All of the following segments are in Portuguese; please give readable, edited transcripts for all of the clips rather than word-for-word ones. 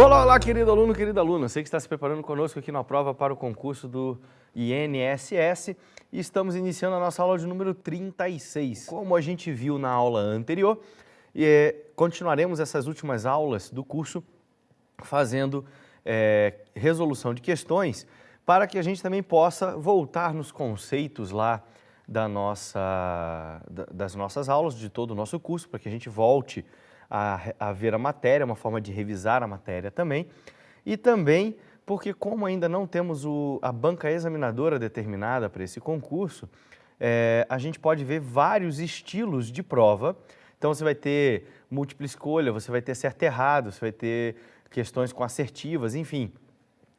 Olá, olá, querido aluno, querida aluna. Você que está se preparando conosco aqui na prova para o concurso do INSS. E estamos iniciando a nossa aula de número 36. Como a gente viu na aula anterior, continuaremos essas últimas aulas do curso fazendo resolução de questões para que a gente também possa voltar nos conceitos lá das nossas aulas, de todo o nosso curso, para que a gente volte a ver a matéria, uma forma de revisar a matéria também. E também porque, como ainda não temos a banca examinadora determinada para esse concurso, a gente pode ver vários estilos de prova. Então, você vai ter múltipla escolha, você vai ter certo e errado, você vai ter questões com assertivas, enfim.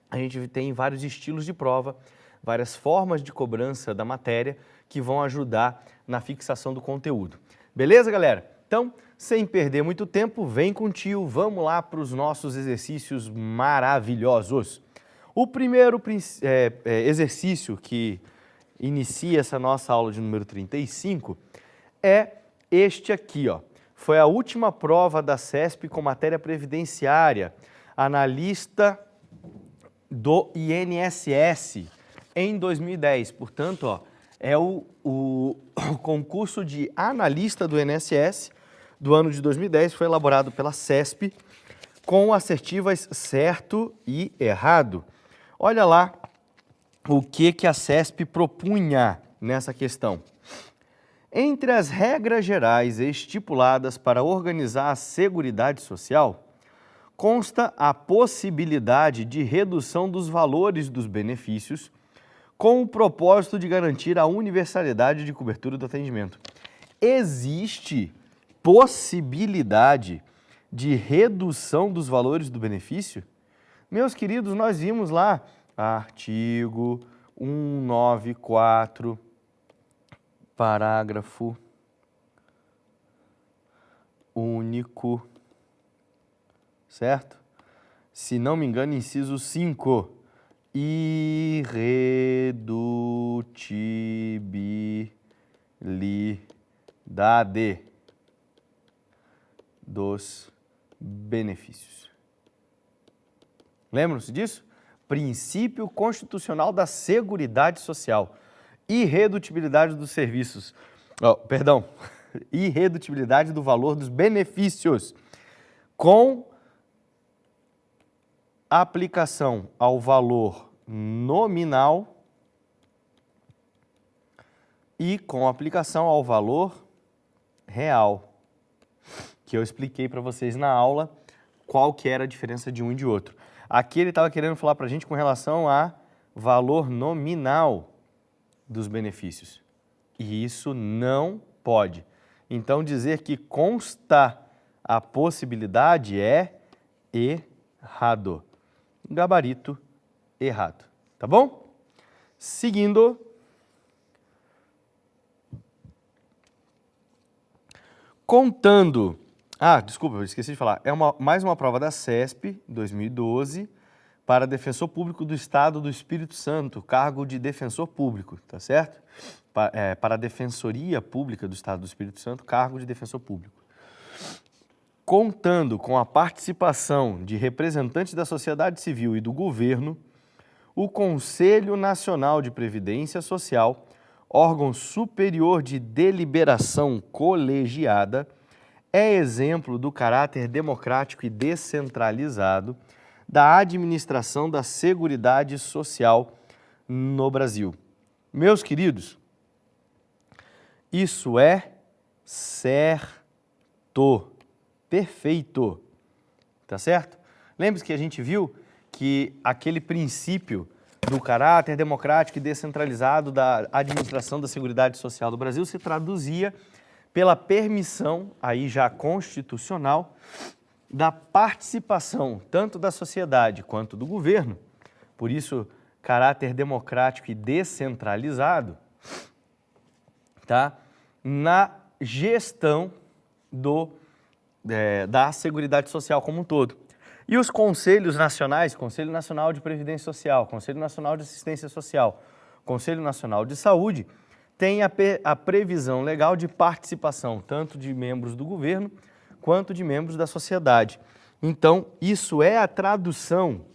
A gente tem vários estilos de prova, várias formas de cobrança da matéria que vão ajudar na fixação do conteúdo. Beleza, galera? Então, sem perder muito tempo, vem com o tio, vamos lá para os nossos exercícios maravilhosos. O primeiro exercício que inicia essa nossa aula de número 35 é este aqui, ó. Foi a última prova da CESP com matéria previdenciária, analista do INSS em 2010. Portanto, ó, é o concurso de analista do INSS do ano de 2010, foi elaborado pela CESP com assertivas certo e errado. Olha lá o que a CESP propunha nessa questão. Entre as regras gerais estipuladas para organizar a Seguridade Social, consta a possibilidade de redução dos valores dos benefícios com o propósito de garantir a universalidade de cobertura do atendimento. Existe possibilidade de redução dos valores do benefício? Meus queridos, nós vimos lá artigo 194, parágrafo único, certo? Se não me engano, inciso 5, irredutibilidade dos benefícios. Lembram-se disso? Princípio constitucional da Seguridade Social. Irredutibilidade dos serviços. Irredutibilidade do valor dos benefícios. Com aplicação ao valor nominal e com aplicação ao valor real, que eu expliquei para vocês na aula qual que era a diferença de um e de outro. Aqui ele estava querendo falar para a gente com relação a valor nominal dos benefícios. E isso não pode. Então, dizer que consta a possibilidade é errado. Gabarito errado. Tá bom? Seguindo. Contando. Desculpa, eu esqueci de falar. É mais uma prova da CESP, 2012, para defensor público do Estado do Espírito Santo, cargo de defensor público, tá certo? Para a Defensoria Pública do Estado do Espírito Santo, cargo de defensor público. Contando com a participação de representantes da sociedade civil e do governo, o Conselho Nacional de Previdência Social, órgão superior de deliberação colegiada, é exemplo do caráter democrático e descentralizado da administração da Seguridade Social no Brasil. Meus queridos, isso é certo, perfeito, tá certo? Lembre-se que a gente viu que aquele princípio do caráter democrático e descentralizado da administração da Seguridade Social do Brasil se traduzia pela permissão, aí já constitucional, da participação tanto da sociedade quanto do governo, por isso, caráter democrático e descentralizado, tá? Na gestão da Seguridade Social como um todo. E os conselhos nacionais, Conselho Nacional de Previdência Social, Conselho Nacional de Assistência Social, Conselho Nacional de Saúde, tem a previsão legal de participação tanto de membros do governo quanto de membros da sociedade. Então, isso é a tradução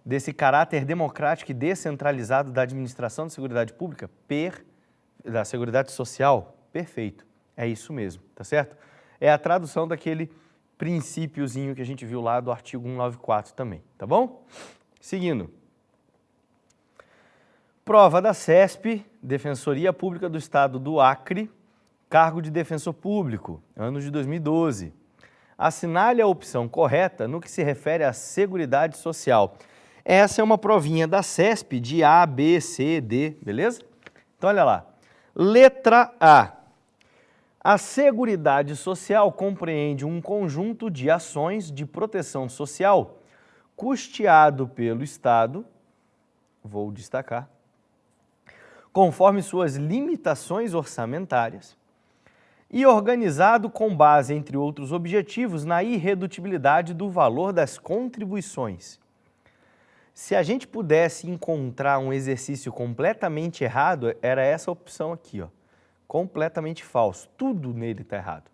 desse caráter democrático e descentralizado da administração da Seguridade Pública, da Seguridade Social. Perfeito, é isso mesmo, tá certo? É a tradução daquele princípiozinho que a gente viu lá do artigo 194 também, tá bom? Seguindo. Prova da CESP, Defensoria Pública do Estado do Acre, cargo de defensor público, ano de 2012. Assinale a opção correta no que se refere à Seguridade Social. Essa é uma provinha da CESP de A, B, C, D, beleza? Então, olha lá. Letra A. A Seguridade Social compreende um conjunto de ações de proteção social custeado pelo Estado, vou destacar, conforme suas limitações orçamentárias e organizado com base, entre outros objetivos, na irredutibilidade do valor das contribuições. Se a gente pudesse encontrar um exercício completamente errado, era essa opção aqui, ó. Completamente falso. Tudo nele está errado.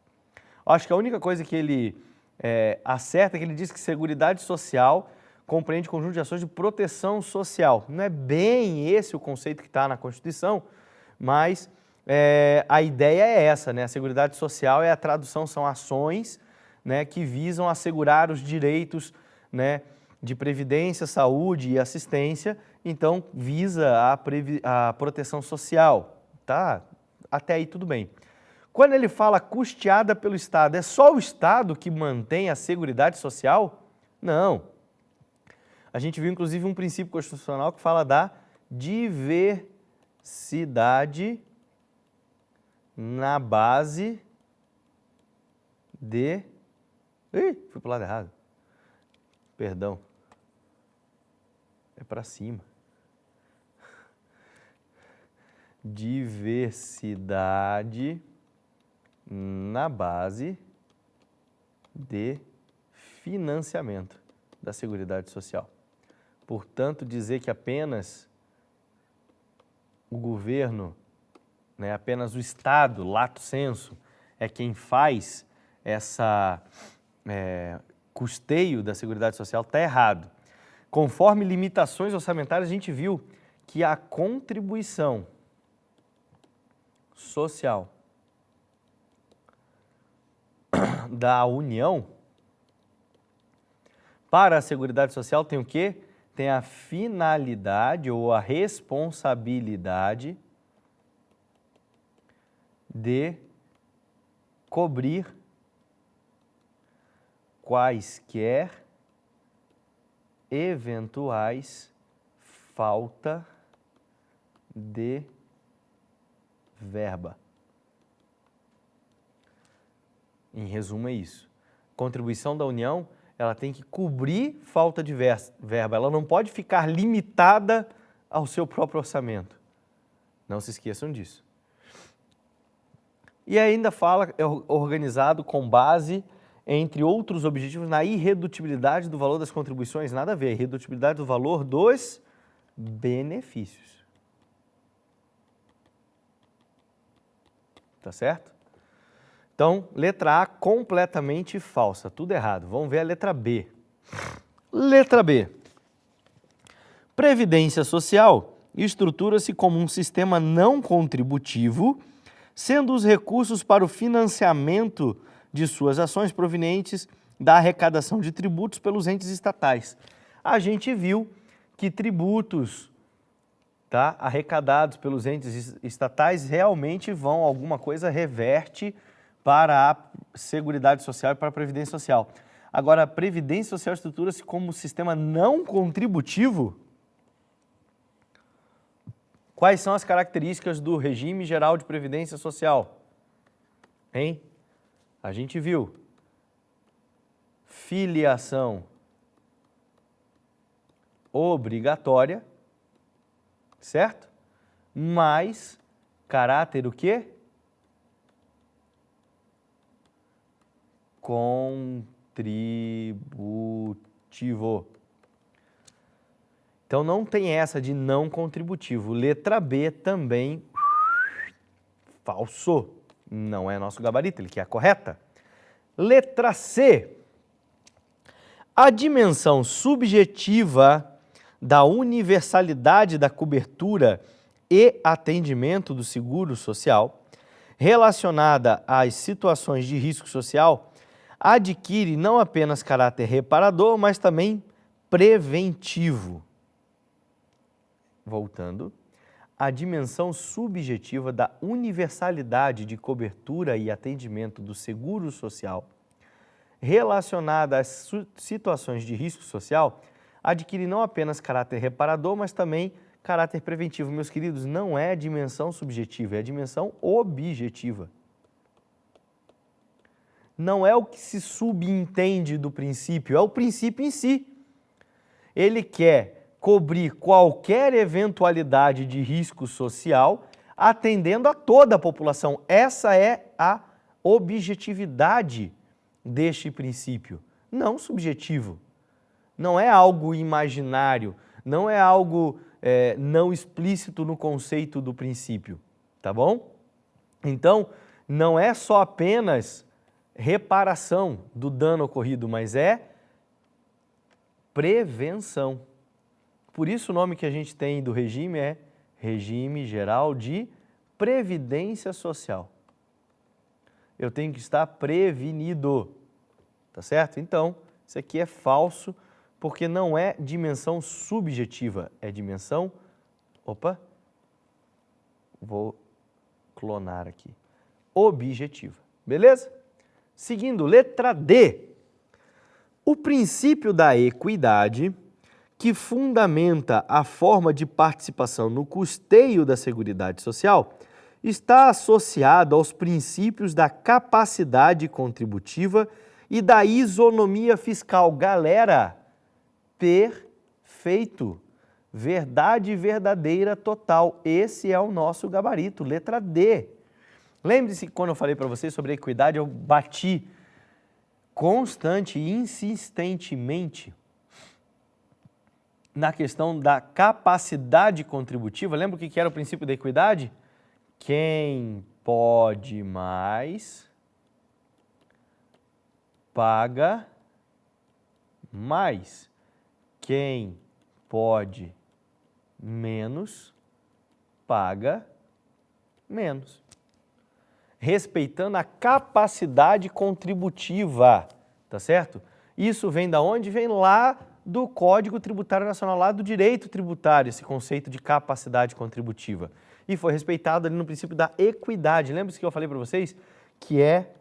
Acho que a única coisa que ele acerta é que ele diz que Seguridade Social compreende conjunto de ações de proteção social. Não é bem esse o conceito que está na Constituição, mas a ideia é essa, né? A Seguridade Social a tradução, são ações, né, que visam assegurar os direitos, né, de previdência, saúde e assistência, então visa a proteção social, tá? Até aí tudo bem. Quando ele fala custeada pelo Estado, é só o Estado que mantém a Seguridade Social? Não. A gente viu, inclusive, um princípio constitucional que fala da diversidade na base de... Ih, fui para o lado errado. Perdão. É para cima. Diversidade na base de financiamento da Seguridade Social. Portanto, dizer que apenas o governo, né, apenas o Estado, lato sensu, é quem faz essa custeio da Seguridade Social, está errado. Conforme limitações orçamentárias, a gente viu que a contribuição social da União para a Seguridade Social tem o quê? Tem a finalidade ou a responsabilidade de cobrir quaisquer eventuais falta de verba. Em resumo, é isso. Contribuição da União, ela tem que cobrir falta de verba. Ela não pode ficar limitada ao seu próprio orçamento. Não se esqueçam disso. E ainda fala, é organizado com base, entre outros objetivos, na irredutibilidade do valor das contribuições. Nada a ver, a irredutibilidade do valor dos benefícios. Tá certo? Então, letra A, completamente falsa, tudo errado. Vamos ver a letra B. Letra B. Previdência Social estrutura-se como um sistema não contributivo, sendo os recursos para o financiamento de suas ações provenientes da arrecadação de tributos pelos entes estatais. A gente viu que tributos, tá, arrecadados pelos entes estatais realmente vão, alguma coisa reverte para a Seguridade Social e para a Previdência Social. Agora, a Previdência Social estrutura-se como sistema não contributivo? Quais são as características do regime geral de Previdência Social? Hein? A gente viu. Filiação obrigatória, certo? Mas caráter o quê? Contributivo. Então não tem essa de não contributivo. Letra B também falso. Não é nosso gabarito, ele quer a correta. Letra C. A dimensão subjetiva da universalidade da cobertura e atendimento do seguro social, relacionada às situações de risco social, adquire não apenas caráter reparador, mas também preventivo. Voltando, a dimensão subjetiva da universalidade de cobertura e atendimento do seguro social, relacionada às situações de risco social, adquire não apenas caráter reparador, mas também caráter preventivo. Meus queridos, não é dimensão subjetiva, é a dimensão objetiva. Não é o que se subentende do princípio, é o princípio em si. Ele quer cobrir qualquer eventualidade de risco social, atendendo a toda a população. Essa é a objetividade deste princípio, não subjetivo. Não é algo imaginário, não é algo não explícito no conceito do princípio, tá bom? Então, não é só apenas reparação do dano ocorrido, mas é prevenção. Por isso o nome que a gente tem do regime é Regime Geral de Previdência Social. Eu tenho que estar prevenido, tá certo? Então, isso aqui é falso, porque não é dimensão subjetiva, é dimensão, vou clonar aqui, objetiva, beleza? Seguindo, letra D, o princípio da equidade, que fundamenta a forma de participação no custeio da Seguridade Social, está associado aos princípios da capacidade contributiva e da isonomia fiscal. Galera, perfeito, verdade verdadeira total, esse é o nosso gabarito, letra D. Lembre-se que quando eu falei para vocês sobre a equidade, eu bati constante e insistentemente na questão da capacidade contributiva. Lembra o que era o princípio da equidade? Quem pode mais, paga mais. Quem pode menos, paga menos. Respeitando a capacidade contributiva, tá certo? Isso vem da onde? Vem lá do Código Tributário Nacional, lá do direito tributário, esse conceito de capacidade contributiva. E foi respeitado ali no princípio da equidade. Lembra-se que eu falei para vocês? Que é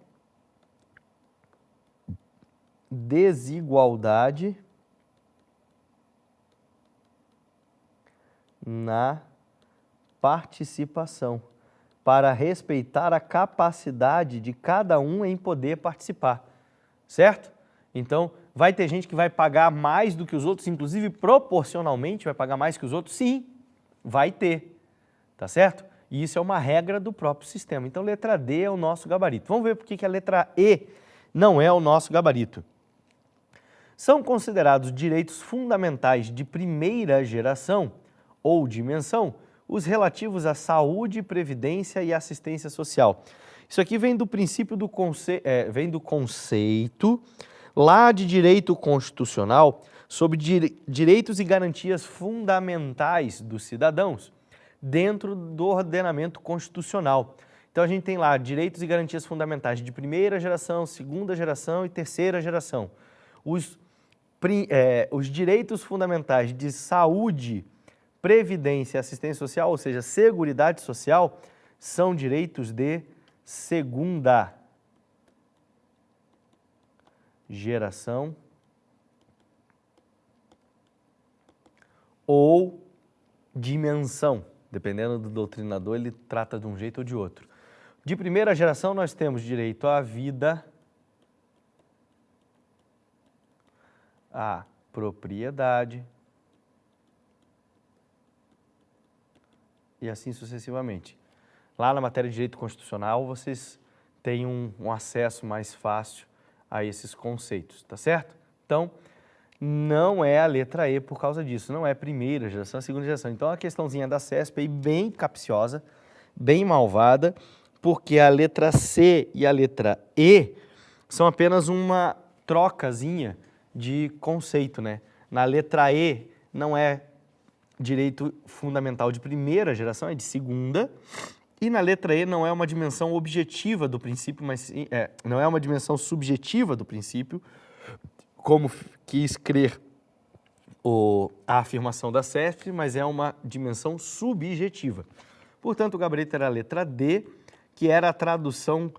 desigualdade na participação, para respeitar a capacidade de cada um em poder participar, certo? Então, vai ter gente que vai pagar mais do que os outros, inclusive proporcionalmente vai pagar mais que os outros? Sim, vai ter, tá certo? E isso é uma regra do próprio sistema. Então, letra D é o nosso gabarito. Vamos ver por que a letra E não é o nosso gabarito. São considerados direitos fundamentais de primeira geração ou dimensão os relativos à saúde, previdência e assistência social. Isso aqui vem do princípio do conceito lá de direito constitucional sobre direitos e garantias fundamentais dos cidadãos dentro do ordenamento constitucional. Então a gente tem lá direitos e garantias fundamentais de primeira geração, segunda geração e terceira geração. Os direitos fundamentais de saúde, previdência e assistência social, ou seja, seguridade social, são direitos de segunda geração ou dimensão. Dependendo do doutrinador, ele trata de um jeito ou de outro. De primeira geração, nós temos direito à vida, à propriedade e assim sucessivamente. Lá na matéria de direito constitucional, vocês têm um acesso mais fácil a esses conceitos, tá certo? Então, não é a letra E por causa disso, não é primeira geração, segunda geração. Então, a questãozinha da CESP aí bem capciosa, bem malvada, porque a letra C e a letra E são apenas uma trocazinha de conceito, né? Na letra E não é direito fundamental de primeira geração, é de segunda. E na letra E não é uma dimensão objetiva do princípio, mas não é uma dimensão subjetiva do princípio, como quis crer a afirmação da CESP, mas é uma dimensão subjetiva. Portanto, o gabarito era a letra D, que era a tradução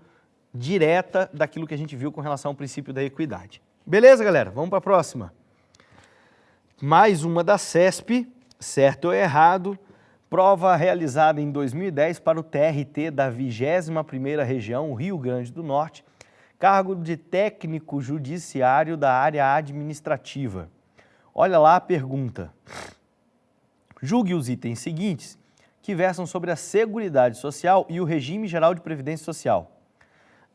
direta daquilo que a gente viu com relação ao princípio da equidade. Beleza, galera? Vamos para a próxima. Mais uma da CESP, certo ou errado, prova realizada em 2010 para o TRT da 21ª Região, Rio Grande do Norte, cargo de técnico judiciário da área administrativa. Olha lá a pergunta. Julgue os itens seguintes que versam sobre a Seguridade Social e o regime geral de previdência social.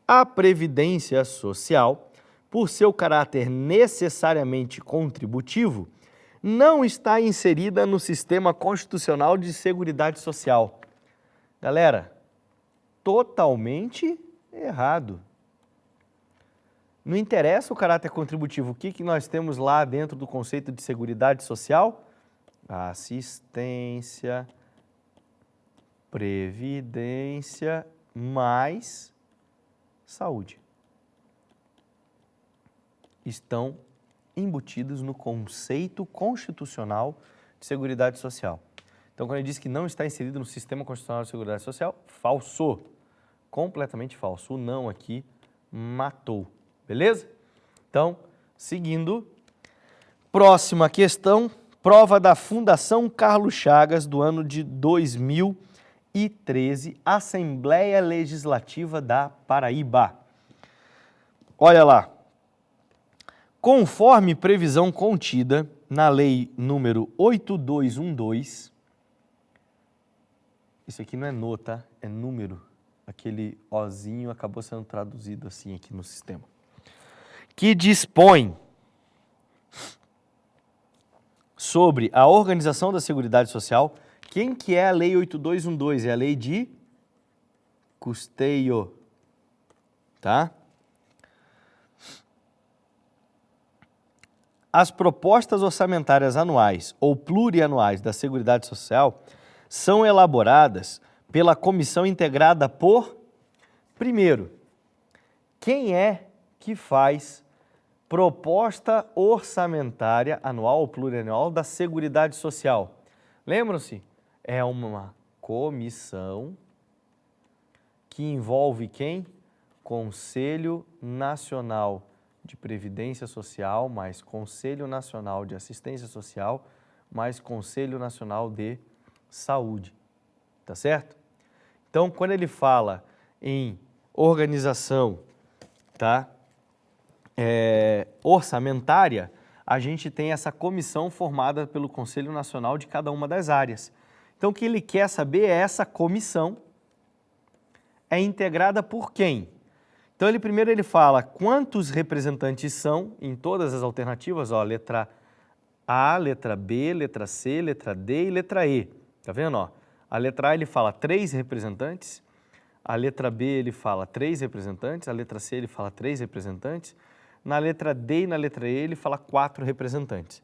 A Previdência Social, por seu caráter necessariamente contributivo, não está inserida no Sistema Constitucional de Seguridade Social. Galera, totalmente errado. Não interessa o caráter contributivo. O que nós temos lá dentro do conceito de Seguridade Social? Assistência, previdência, mais saúde. Estão embutidos no conceito constitucional de Seguridade Social. Então, quando ele diz que não está inserido no Sistema Constitucional de Seguridade Social, falso. Completamente falso. O não aqui matou. Beleza? Então, seguindo. Próxima questão. Prova da Fundação Carlos Chagas do ano de 2013, Assembleia Legislativa da Paraíba. Olha lá. Conforme previsão contida na Lei número 8212, isso aqui não é no, tá? É número. Aquele ozinho acabou sendo traduzido assim aqui no sistema. Que dispõe sobre a organização da Seguridade Social. Quem que é a Lei 8212? É a lei de custeio, tá? As propostas orçamentárias anuais ou plurianuais da Seguridade Social são elaboradas pela comissão integrada por, primeiro, quem é que faz proposta orçamentária anual ou plurianual da Seguridade Social? Lembram-se? É uma comissão que envolve quem? Conselho Nacional de Previdência Social, mais Conselho Nacional de Assistência Social, mais Conselho Nacional de Saúde. Tá certo? Então, quando ele fala em organização, tá? Orçamentária, a gente tem essa comissão formada pelo Conselho Nacional de cada uma das áreas. Então, o que ele quer saber é essa comissão é integrada por quem? Então, primeiro ele fala quantos representantes são em todas as alternativas, ó, letra A, letra B, letra C, letra D e letra E. Tá vendo? Ó? A letra A ele fala 3 representantes, a letra B ele fala 3 representantes, a letra C ele fala 3 representantes, na letra D e na letra E ele fala 4 representantes.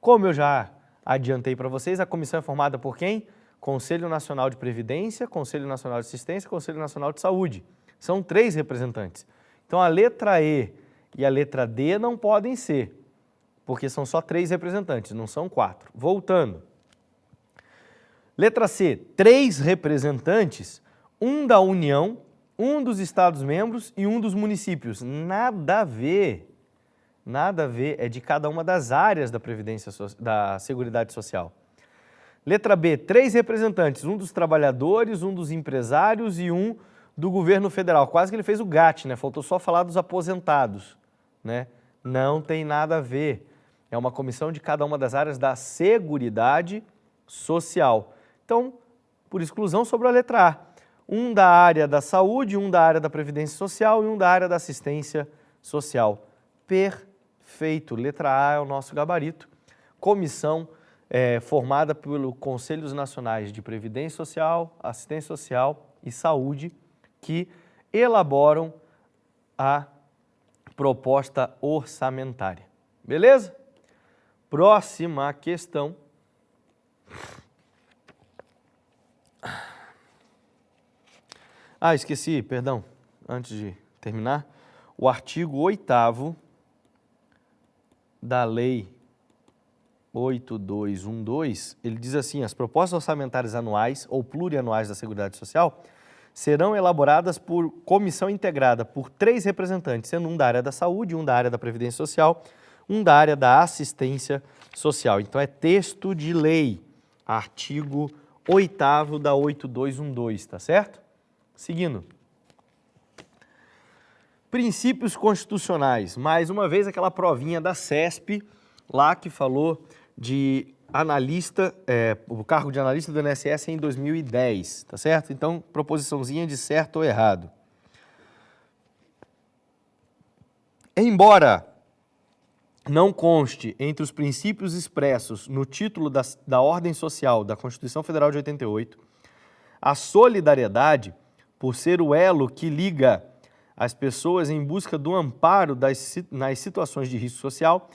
Como eu já adiantei para vocês, a comissão é formada por quem? Conselho Nacional de Previdência, Conselho Nacional de Assistência, Conselho Nacional de Saúde. São 3 representantes. Então, a letra E e a letra D não podem ser, porque são só 3 representantes, não são 4. Voltando. Letra C, 3 representantes, um da União, um dos Estados-membros e um dos municípios. Nada a ver. Nada a ver, é de cada uma das áreas da Previdência, da Seguridade Social. Letra B, 3 representantes, um dos trabalhadores, um dos empresários e um do governo federal. Quase que ele fez o GAT, né? Faltou só falar dos aposentados, né? Não tem nada a ver. É uma comissão de cada uma das áreas da Seguridade Social. Então, por exclusão, sobrou a letra A. Um da área da saúde, um da área da Previdência Social e um da área da Assistência Social. Perfeito. Letra A é o nosso gabarito. Comissão formada pelo Conselhos Nacionais de Previdência Social, Assistência Social e Saúde, que elaboram a proposta orçamentária. Beleza? Próxima questão. Esqueci, perdão, antes de terminar. O artigo 8º da Lei 8212, ele diz assim: as propostas orçamentárias anuais ou plurianuais da Seguridade Social serão elaboradas por comissão integrada por 3 representantes, sendo um da área da saúde, um da área da Previdência Social, um da área da assistência social. Então é texto de lei, artigo 8º da 8212, tá certo? Seguindo. Princípios constitucionais. Mais uma vez aquela provinha da CESP, lá que falou de analista, o cargo de analista do INSS em 2010, tá certo? Então, proposiçãozinha de certo ou errado. Embora não conste entre os princípios expressos no título da Ordem Social da Constituição Federal de 88, a solidariedade, por ser o elo que liga as pessoas em busca do amparo nas situações de risco social,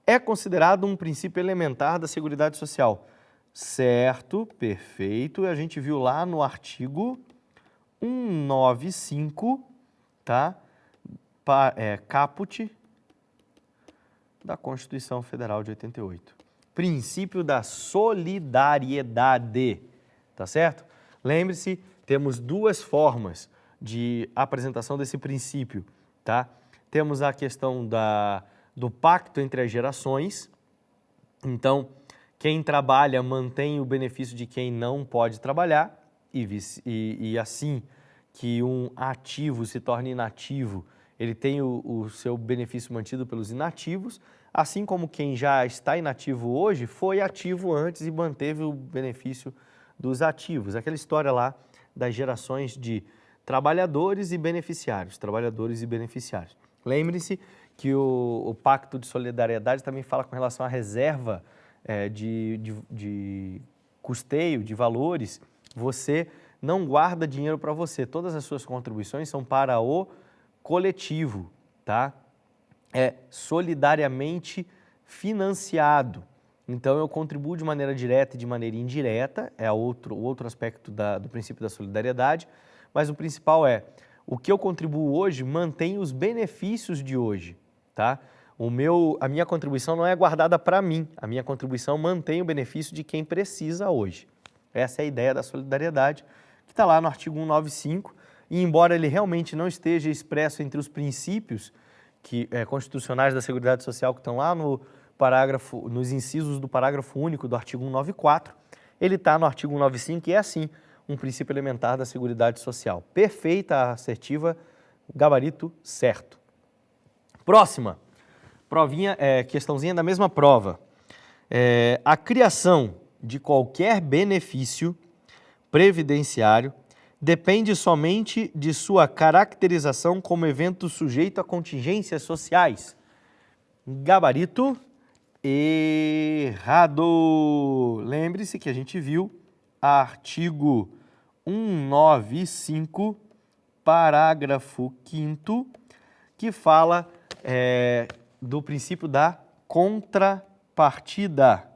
é considerado um princípio elementar da Seguridade Social. Certo, perfeito. A gente viu lá no artigo 195, tá? Caput da Constituição Federal de 88. Princípio da solidariedade, tá certo? Lembre-se, temos 2 formas de apresentação desse princípio, tá? Temos a questão do pacto entre as gerações. Então, quem trabalha mantém o benefício de quem não pode trabalhar e assim que um ativo se torne inativo, ele tem o seu benefício mantido pelos inativos, assim como quem já está inativo hoje foi ativo antes e manteve o benefício dos ativos. Aquela história lá das gerações de trabalhadores e beneficiários, Lembre-se que o Pacto de Solidariedade também fala com relação à reserva de custeio, de valores. Você não guarda dinheiro para você, todas as suas contribuições são para o coletivo, tá? É solidariamente financiado. Então, eu contribuo de maneira direta e de maneira indireta, é o outro aspecto do princípio da solidariedade, mas o principal é, o que eu contribuo hoje mantém os benefícios de hoje, tá? A minha contribuição não é guardada para mim, a minha contribuição mantém o benefício de quem precisa hoje. Essa é a ideia da solidariedade, que está lá no artigo 195, e embora ele realmente não esteja expresso entre os princípios constitucionais da Seguridade Social que estão lá nos incisos do parágrafo único do artigo 194, ele está no artigo 195 e é assim, um princípio elementar da Seguridade Social. Perfeita, assertiva, gabarito certo. Próxima, questãozinha da mesma prova. A criação de qualquer benefício previdenciário depende somente de sua caracterização como evento sujeito a contingências sociais. Gabarito errado. Lembre-se que a gente viu artigo 195, parágrafo 5º, que fala do princípio da contrapartida.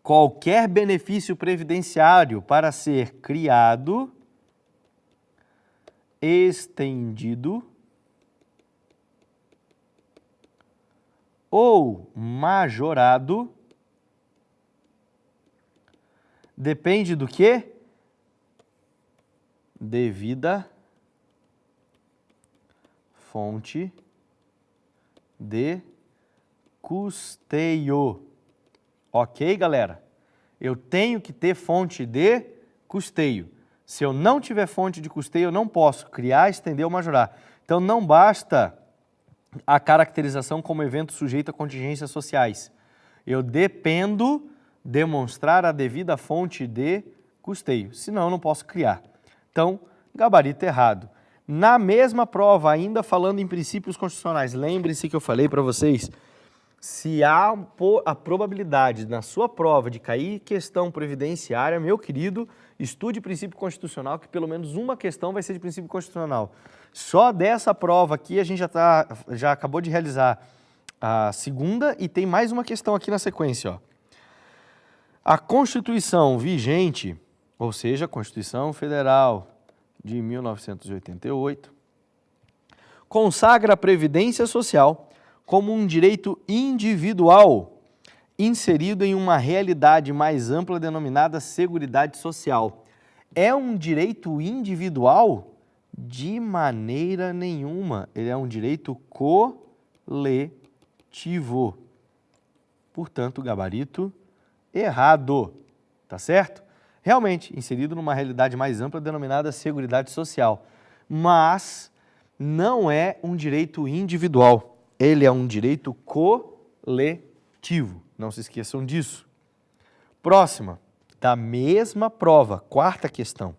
Qualquer benefício previdenciário para ser criado, estendido ou majorado depende do quê? Devida fonte de custeio. Ok, galera? Eu tenho que ter fonte de custeio. Se eu não tiver fonte de custeio, eu não posso criar, estender ou majorar. Então, não basta a caracterização como evento sujeito a contingências sociais. Eu dependo demonstrar a devida fonte de custeio, senão eu não posso criar. Então, gabarito errado. Na mesma prova, ainda falando em princípios constitucionais, lembre-se que eu falei para vocês Se há a probabilidade na sua prova de cair questão previdenciária, meu querido, estude princípio constitucional, que pelo menos uma questão vai ser de princípio constitucional. Só dessa prova aqui a gente já acabou de realizar a segunda e tem mais uma questão aqui na sequência, ó. A Constituição vigente, ou seja, a Constituição Federal de 1988, consagra a Previdência Social como um direito individual inserido em uma realidade mais ampla denominada Seguridade Social. É um direito individual? De maneira nenhuma. Ele é um direito coletivo. Portanto, gabarito errado. Tá certo? Realmente, inserido numa realidade mais ampla denominada Seguridade Social. Mas não é um direito individual. Ele é um direito coletivo. Não se esqueçam disso. Próxima, da mesma prova, quarta questão.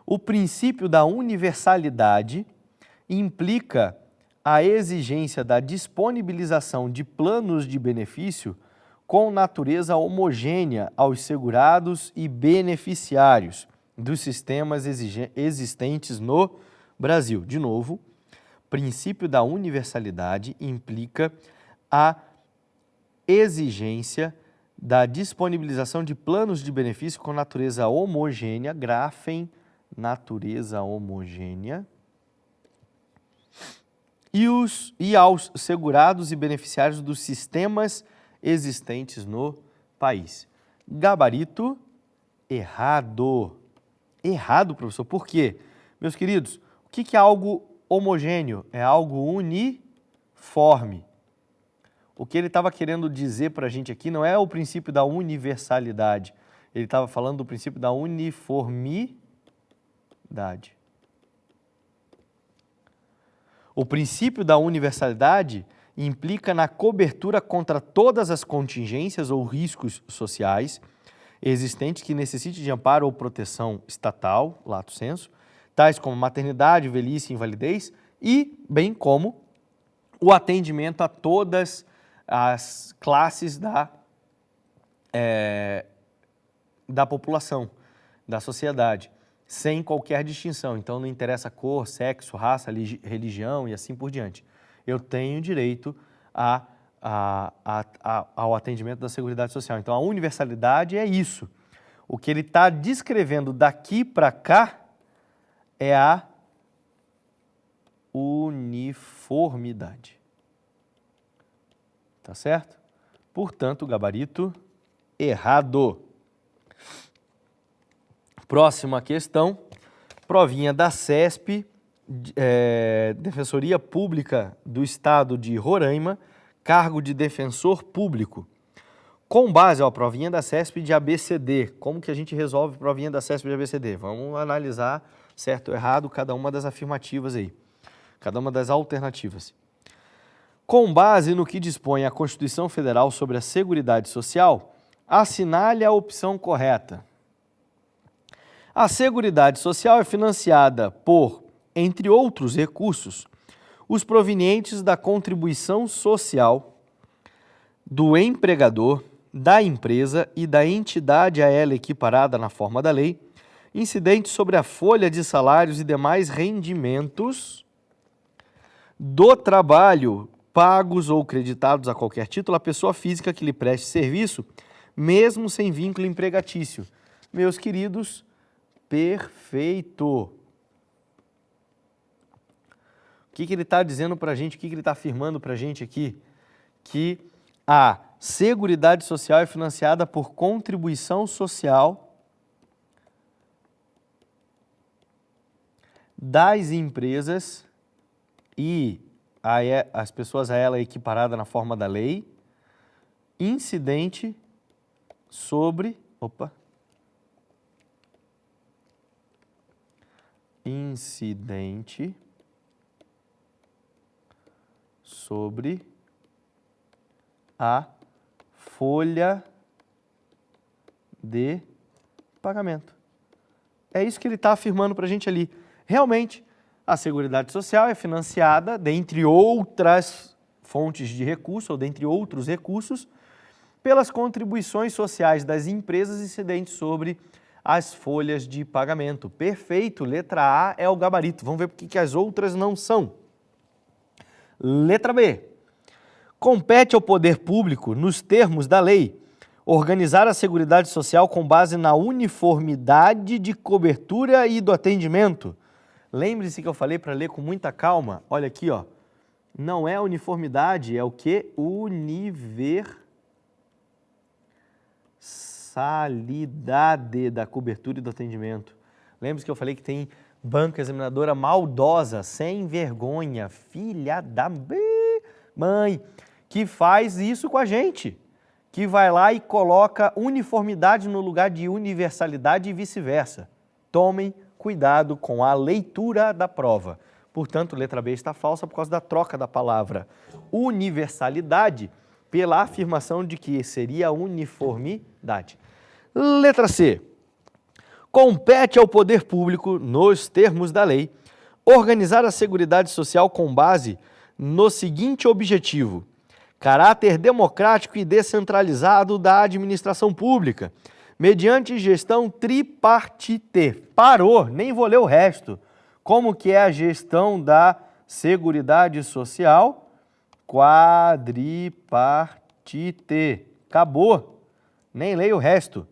O princípio da universalidade implica a exigência da disponibilização de planos de benefício com natureza homogênea aos segurados e beneficiários dos sistemas existentes no Brasil. De novo, princípio da universalidade implica a exigência da disponibilização de planos de benefício com natureza homogênea, grafem, natureza homogênea, e aos segurados e beneficiários dos sistemas existentes no país. Gabarito errado. Errado, professor. Por quê? Meus queridos, o que é algo homogêneo? É algo uniforme. O que ele estava querendo dizer para a gente aqui não é o princípio da universalidade. Ele estava falando do princípio da uniformidade. O princípio da universalidade implica na cobertura contra todas as contingências ou riscos sociais existentes que necessitem de amparo ou proteção estatal, lato sensu, tais como maternidade, velhice e invalidez, e bem como o atendimento a todas as classes da população, da sociedade, sem qualquer distinção. Então, não interessa cor, sexo, raça, religião e assim por diante. Eu tenho direito ao atendimento da Seguridade Social. Então, a universalidade é isso. O que ele está descrevendo daqui para cá é a uniformidade. Tá certo? Portanto, gabarito errado. Próxima questão, provinha da CESP, Defensoria Pública do Estado de Roraima, cargo de defensor público. Com base, ó, provinha da CESP de ABCD. Como que a gente resolve provinha da CESP de ABCD? Vamos analisar certo ou errado cada uma das afirmativas aí, cada uma das alternativas. Com base no que dispõe a Constituição Federal sobre a Seguridade Social, assinale a opção correta. A Seguridade Social é financiada por, entre outros recursos, os provenientes da contribuição social do empregador, da empresa e da entidade a ela equiparada na forma da lei, incidentes sobre a folha de salários e demais rendimentos do trabalho pagos ou creditados a qualquer título à pessoa física que lhe preste serviço, mesmo sem vínculo empregatício. Meus queridos, perfeito. O que ele está dizendo para a gente, o que ele está afirmando para a gente aqui? Que a Seguridade Social é financiada por contribuição social das empresas e as pessoas a ela equiparada na forma da lei, incidente sobre... Incidente sobre a folha de pagamento. É isso que ele está afirmando para a gente ali. Realmente, a Seguridade Social é financiada, dentre outras fontes de recurso, ou dentre outros recursos, pelas contribuições sociais das empresas incidentes sobre as folhas de pagamento. Perfeito, letra A é o gabarito. Vamos ver por que as outras não são. Letra B. Compete ao poder público, nos termos da lei, organizar a Seguridade Social com base na uniformidade de cobertura e do atendimento. Lembre-se que eu falei para ler com muita calma. Olha aqui, ó. Não é uniformidade, é o quê? Universalidade da cobertura e do atendimento. Lembre-se que eu falei que tem banca examinadora maldosa, sem vergonha, filha da mãe, que faz isso com a gente, que vai lá e coloca uniformidade no lugar de universalidade e vice-versa. Tomem cuidado com a leitura da prova. Portanto, letra B está falsa por causa da troca da palavra universalidade pela afirmação de que seria uniformidade. Letra C. Compete ao poder público, nos termos da lei, organizar a Seguridade Social com base no seguinte objetivo: caráter democrático e descentralizado da administração pública, mediante gestão tripartite. Parou, nem vou ler o resto. Como que é a gestão da Seguridade Social? Quadripartite. Acabou, nem leio o resto.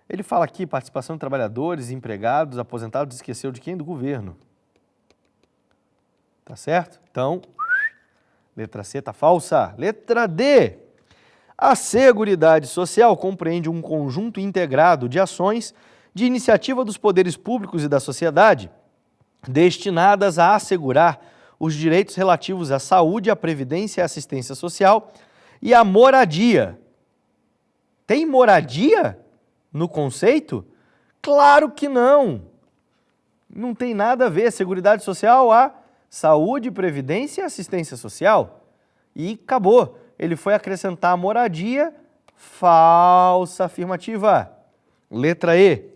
Ele fala aqui, participação de trabalhadores, empregados, aposentados, esqueceu de quem? Do governo. Tá certo? Então, letra C está falsa. Letra D. A Seguridade Social compreende um conjunto integrado de ações de iniciativa dos poderes públicos e da sociedade, destinadas a assegurar os direitos relativos à saúde, à previdência e à assistência social e à moradia. Tem moradia no conceito? Claro que não. Não tem nada a ver. Seguridade Social a saúde, previdência e assistência social. E acabou. Ele foi acrescentar moradia, falsa afirmativa. Letra E.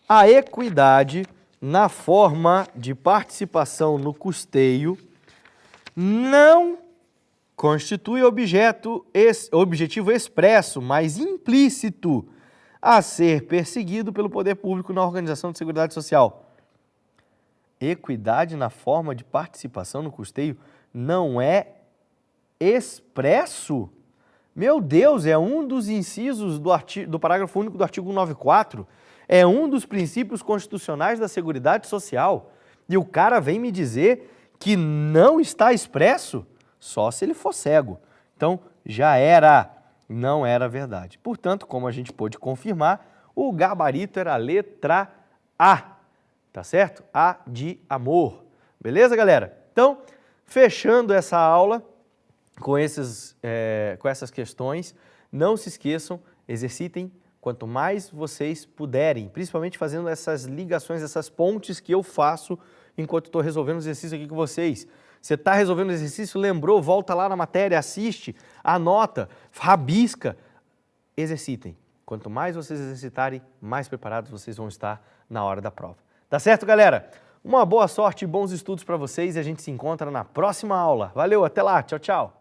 A equidade na forma de participação no custeio não constitui objetivo expresso, mas implícito, a ser perseguido pelo poder público na organização de seguridade social. Equidade na forma de participação no custeio não é expresso? Meu Deus, é um dos incisos do parágrafo único do artigo 194, é um dos princípios constitucionais da Seguridade Social. E o cara vem me dizer que não está expresso? Só se ele for cego. Então, já era, não era verdade. Portanto, como a gente pôde confirmar, o gabarito era a letra A, tá certo? A de amor. Beleza, galera? Então, fechando essa aula com essas questões, não se esqueçam, exercitem quanto mais vocês puderem, principalmente fazendo essas ligações, essas pontes que eu faço enquanto estou resolvendo o exercício aqui com vocês. Você está resolvendo o exercício, lembrou, volta lá na matéria, assiste, anota, rabisca, exercitem. Quanto mais vocês exercitarem, mais preparados vocês vão estar na hora da prova. Tá certo, galera? Uma boa sorte e bons estudos para vocês e a gente se encontra na próxima aula. Valeu, até lá, tchau, tchau!